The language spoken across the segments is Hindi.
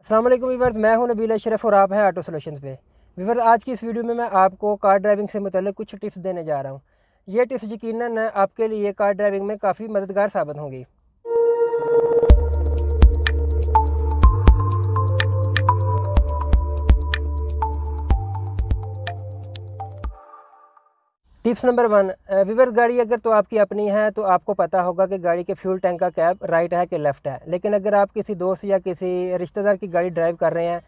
अस्सलाम वालेकुम वीवर्स, मैं हूं नबील अशरफ और आप हैं ऑटो सॉल्यूशंस पे। वीवर्स, आज की इस वीडियो में मैं आपको कार ड्राइविंग से मुतल्लिक कुछ टिप्स देने जा रहा हूं। ये टिप्स यकीनन आपके लिए कार ड्राइविंग में काफ़ी मददगार साबित होंगी। Tips number 1। वीवर्स, गाड़ी अगर तो आपकी अपनी है तो आपको पता होगा कि गाड़ी के फ्यूल टैंक का कैप राइट है कि लेफ़्ट है। लेकिन अगर आप किसी दोस्त या किसी रिश्तेदार की गाड़ी ड्राइव कर रहे हैं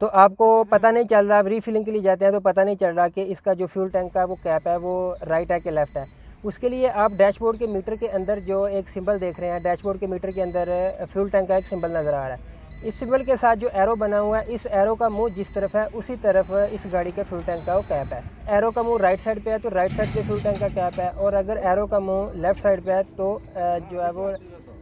तो आपको पता नहीं चल रहा, आप रीफिलिंग के लिए जाते हैं तो पता नहीं चल रहा कि इसका जो फ्यूल टैंक का वो कैप है वो राइट है कि लेफ़्ट है। उसके लिए आप डैशबोर्ड के मीटर के अंदर जो एक सिंबल देख रहे हैं, डैशबोर्ड के मीटर के अंदर फ्यूल टैंक का एक सिंबल नज़र आ रहा है। इस सिंबल के साथ जो एरो बना हुआ है, इस एरो का मुंह जिस तरफ है उसी तरफ इस गाड़ी का फ्यूल टैंक का वो कैप है। एरो का मुंह राइट साइड पे है तो राइट साइड पे फ्यूल टैंक का कैप है, और अगर एरो का मुंह लेफ़्ट साइड पे है तो जो है वो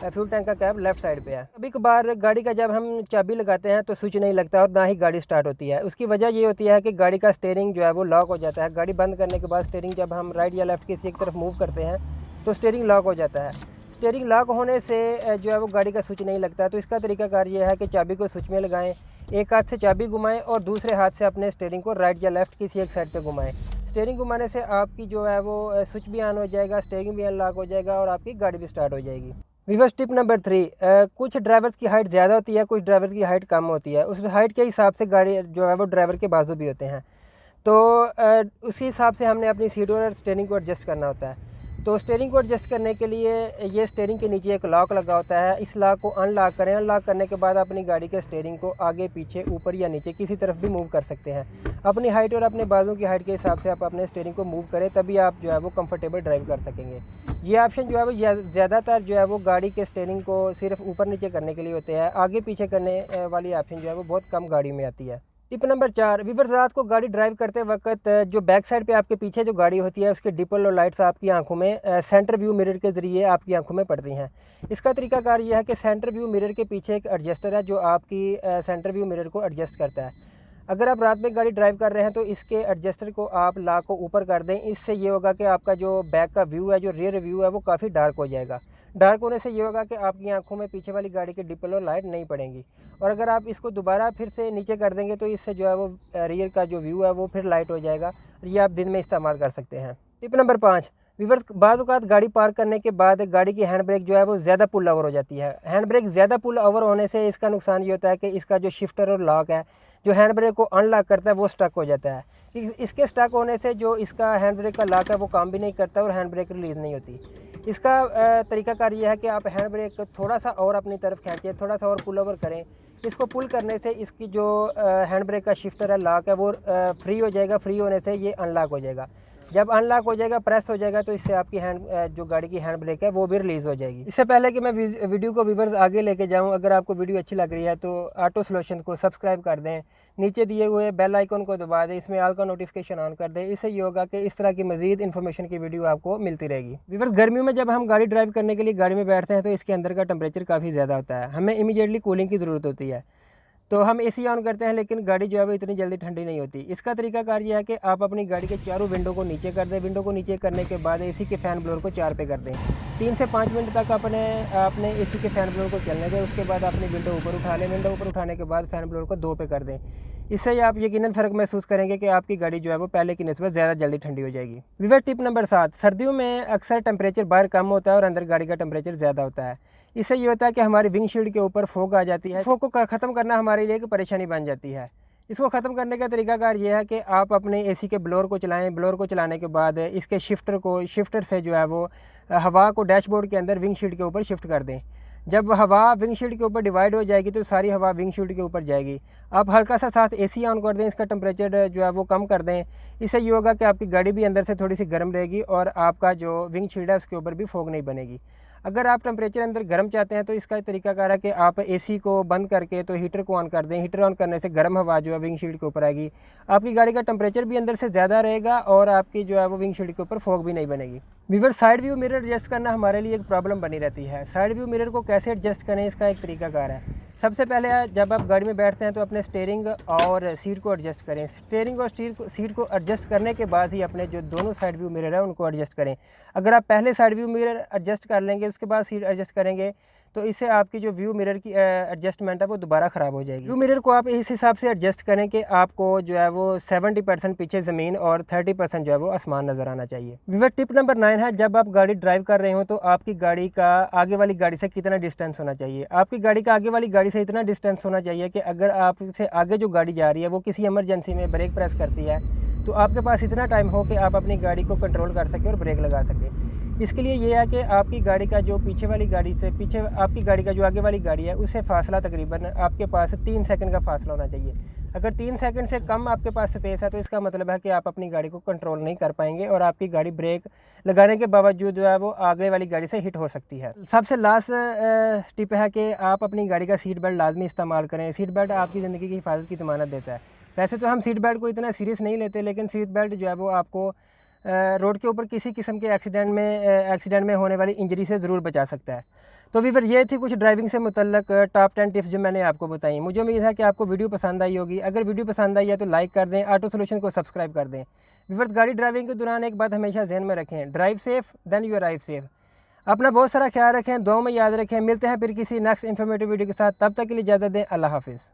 फ्यूल टैंक का कैप लेफ़्ट साइड पे है। कभी कभार गाड़ी का जब हम चाबी लगाते हैं तो स्विच नहीं लगता और ना ही गाड़ी स्टार्ट होती है। उसकी वजह ये होती है कि गाड़ी का स्टीयरिंग जो है वो लॉक हो जाता है। गाड़ी बंद करने के बाद स्टीयरिंग जब हम राइट या लेफ़्ट किसी एक तरफ मूव करते हैं तो स्टीयरिंग लॉक हो जाता है। स्टीयरिंग लॉक होने से जो है वो गाड़ी का स्विच नहीं लगता। तो इसका तरीकाकार ये है कि चाबी को स्विच में लगाएं, एक हाथ से चाबी घुमाएं और दूसरे हाथ से अपने स्टीयरिंग को राइट या लेफ़्ट किसी एक साइड पे घुमाएं। स्टीयरिंग घुमाने से आपकी जो है वो स्विच भी ऑन हो जाएगा, स्टीयरिंग भी अनलॉक हो जाएगा और आपकी गाड़ी भी स्टार्ट हो जाएगी। Viewers, tip number 3। कुछ ड्राइवर्स की हाइट ज़्यादा होती है, कुछ ड्राइवर्स की हाइट कम होती है। उस हाइट के हिसाब से गाड़ी जो है वो ड्राइवर के बाजू भी होते हैं। तो उसी हिसाब से हमने अपनी सीट और स्टीयरिंग को एडजस्ट करना होता है। तो स्टीयरिंग को एडजस्ट करने के लिए ये स्टीयरिंग के नीचे एक लॉक लगा होता है। इस लॉक को अनलॉक करें। अनलॉक करने के बाद अपनी गाड़ी के स्टीयरिंग को आगे पीछे ऊपर या नीचे किसी तरफ भी मूव कर सकते हैं। अपनी हाइट और अपने बाजू की हाइट के हिसाब से आप अपने स्टीयरिंग को मूव करें, तभी आप जो है वो कंफर्टेबल ड्राइव कर सकेंगे। ये ऑप्शन जो है वो ज़्यादातर जो है वो गाड़ी के स्टीयरिंग को सिर्फ ऊपर नीचे करने के लिए होते हैं। आगे पीछे करने वाली ऑप्शन जो है वो बहुत कम गाड़ी में आती है। Tip number 4। वीवर्स, रात को गाड़ी ड्राइव करते वक्त जो बैक साइड पे आपके पीछे जो गाड़ी होती है उसके डिपल और लाइट्स आपकी आंखों में सेंटर व्यू मिरर के ज़रिए आपकी आंखों में पड़ती हैं। इसका तरीकाकार ये है कि सेंटर व्यू मिरर के पीछे एक एडजस्टर है जो आपकी सेंटर व्यू मिरर को एडजस्ट करता है। अगर आप रात में गाड़ी ड्राइव कर रहे हैं तो इसके एडजस्टर को आप लॉक को ऊपर कर दें। इससे ये होगा कि आपका जो बैक का व्यू है, जो रियर व्यू है, वो काफ़ी डार्क हो जाएगा। डार्क होने से ये होगा कि आपकी आंखों में पीछे वाली गाड़ी के डिपल और लाइट नहीं पड़ेंगी। और अगर आप इसको दोबारा फिर से नीचे कर देंगे तो इससे जो है वो रियर का जो व्यू है वो फिर लाइट हो जाएगा और ये आप दिन में इस्तेमाल कर सकते हैं। Tip number 5। वीवर्स, बाज़ औक़ात गाड़ी पार्क करने के बाद गाड़ी की हैंड ब्रेक जो है वो ज़्यादा पुल ओवर हो जाती है। हैंड ब्रेक ज़्यादा पुल ओवर होने से इसका नुकसान ये होता है कि इसका जो शिफ्टर और लॉक है जो हैंड ब्रेक को अनलॉक करता है वो स्टक हो जाता है। इसके स्टक होने से जो इसका हैंड ब्रेक का लॉक है वो काम भी नहीं करता और हैंड ब्रेक रिलीज़ नहीं होती। इसका तरीकाकार ये है कि आप हैंड ब्रेक थोड़ा सा और अपनी तरफ खींचें, थोड़ा सा और पुल ओवर करें। इसको पुल करने से इसकी जो हैंड ब्रेक का शिफ्टर है, लॉक है, वो फ्री हो जाएगा। फ्री होने से ये अनलॉक हो जाएगा। जब अनलॉक हो जाएगा, प्रेस हो जाएगा, तो इससे आपकी जो गाड़ी की हैंड ब्रेक है वो भी रिलीज़ हो जाएगी। इससे पहले कि मैं वीडियो को व्यूअर्स आगे लेके जाऊं, अगर आपको वीडियो अच्छी लग रही है तो ऑटो सॉल्यूशन को सब्सक्राइब कर दें, नीचे दिए हुए बेल आइकन को दबा दें, इसमें ऑल का नोटिफिकेशन ऑन कर दें। इससे ये होगा कि इस तरह की मजीद इन्फॉर्मेशन की वीडियो आपको मिलती रहेगी। व्यूअर्स, गर्मियों में जब हम गाड़ी ड्राइव करने के लिए गाड़ी में बैठते हैं तो इसके अंदर का टेम्परेचर काफ़ी ज़्यादा होता है, हमें इमीडिएटली कूलिंग की ज़रूरत होती है। तो हम एसी ऑन करते हैं लेकिन गाड़ी जो है वो इतनी जल्दी ठंडी नहीं होती। इसका तरीकाकार ये है कि आप अपनी गाड़ी के चारों विंडो को नीचे कर दें। विंडो को नीचे करने के बाद एसी के फ़ैन ब्लोअर को 4 पे कर दें। 3 से 5 मिनट तक आपने एसी के फ़ैन ब्लोअर को चलने दें। उसके बाद अपनी विंडो ऊपर उठा लें। विंडो ऊपर उठाने के बाद फ़ैन ब्लोअर को 2 पे कर दें। इससे आप यकीनन फ़र्क महसूस करेंगे कि आपकी गाड़ी जो है वो पहले की निस्बत ज़्यादा जल्दी ठंडी हो जाएगी। Viewer, tip number 7। सर्दियों में अक्सर टेम्परेचर बाहर कम होता है और अंदर गाड़ी का टेम्परेचर ज़्यादा होता है। इससे ये होता है कि हमारी विंडशील्ड के ऊपर फोग आ जाती है। फोग को ख़त्म करना हमारे लिए एक परेशानी बन जाती है। इसको ख़त्म करने का तरीकाकार ये है कि आप अपने एसी के ब्लोअर को चलाएं। ब्लोअर को चलाने के बाद इसके शिफ्टर से जो है वो हवा को डैशबोर्ड के अंदर विंडशील्ड के ऊपर शिफ्ट कर दें। जब हवा विंडशील्ड के ऊपर डिवाइड हो जाएगी तो सारी हवा विंडशील्ड के ऊपर जाएगी। आप हल्का सा साथ एसी ऑन कर दें, इसका टेम्परेचर जो है वो कम कर दें। इससे ये होगा कि आपकी गाड़ी भी अंदर से थोड़ी सी गर्म रहेगी और आपका जो विंडशील्ड है उसके ऊपर भी फोग नहीं बनेगी। अगर आप टेम्परेचर अंदर गर्म चाहते हैं तो इसका तरीकाकार है कि आप एसी को बंद करके तो हीटर को ऑन कर दें। हीटर ऑन करने से गर्म हवा जो है विंडशील्ड के ऊपर आएगी। आपकी गाड़ी का टेम्परेचर भी अंदर से ज़्यादा रहेगा और आपकी जो है वो विंडशील्ड के ऊपर फॉग भी नहीं बनेगी। Viewer, side view mirror adjust करना हमारे लिए एक प्रॉब्लम बनी रहती है। साइड व्यू मिरर को कैसे एडजस्ट करें, इसका एक तरीकाकार है। सबसे पहले जब आप गाड़ी में बैठते हैं तो अपने स्टीयरिंग और सीट को एडजस्ट करें। स्टीयरिंग और सीट को एडजस्ट करने के बाद ही अपने जो दोनों साइड व्यू मिरर है उनको एडजस्ट करें। अगर आप पहले साइड व्यू मिरर एडजस्ट कर लेंगे उसके बाद सीट एडजस्ट करेंगे तो इससे आपकी जो व्यू मिरर की एडजस्टमेंट है वो दोबारा ख़राब हो जाएगी। व्यू मिरर को आप इस हिसाब से एडजस्ट करें कि आपको जो है वो 70% पीछे ज़मीन और 30% जो है वो आसमान नज़र आना चाहिए। व्यूअर टिप नंबर 9 है, जब आप गाड़ी ड्राइव कर रहे हो तो आपकी गाड़ी का आगे वाली गाड़ी से कितना डिस्टेंस होना चाहिए। आपकी गाड़ी का आगे वाली गाड़ी से इतना डिस्टेंस होना चाहिए कि अगर आपसे आगे जो गाड़ी जा रही है वो किसी इमरजेंसी में ब्रेक प्रेस करती है तो आपके पास इतना टाइम हो कि आप अपनी गाड़ी को कंट्रोल कर सकें और ब्रेक लगा सकें। इसके लिए ये है कि आपकी गाड़ी का जो पीछे वाली गाड़ी से पीछे आपकी गाड़ी का जो आगे वाली गाड़ी है उससे फासला तकरीबन आपके पास 3 सेकंड का फासला होना चाहिए। अगर 3 सेकंड से कम आपके पास स्पेस है तो इसका मतलब है कि आप अपनी गाड़ी को कंट्रोल नहीं कर पाएंगे और आपकी गाड़ी ब्रेक लगाने के बावजूद जो है वो आगे वाली गाड़ी से हिट हो सकती है। सबसे लास्ट टिप है कि आप अपनी गाड़ी का सीट बेल्ट लाजमी इस्तेमाल करें। सीट बेल्ट आपकी ज़िंदगी की हिफाजत की ज़मानत देता है। वैसे तो हम सीट बेल्ट को इतना सीरियस नहीं लेते, लेकिन सीट बेल्ट जो है वो आपको रोड के ऊपर किसी किस्म के एक्सीडेंट में होने वाली इंजरी से ज़रूर बचा सकता है। तो वीवर ये थी कुछ ड्राइविंग से मुतल्लक टॉप 10 टिप्स जो मैंने आपको बताई। मुझे उम्मीद है कि आपको वीडियो पसंद आई होगी। अगर वीडियो पसंद आई है तो लाइक कर दें, ऑटो सोल्यूशन को सब्सक्राइब कर दें। वीवर्स, गाड़ी ड्राइविंग के दौरान एक बात हमेशा ध्यान में रखें, drive safe then you arrive safe. अपना बहुत सारा ख्याल रखें, दुआओं में याद रखें। मिलते हैं फिर किसी नेक्स्ट इन्फॉर्मेटिव वीडियो के साथ, तब तक के लिए इजाज़त दें। अल्लाह हाफिज़।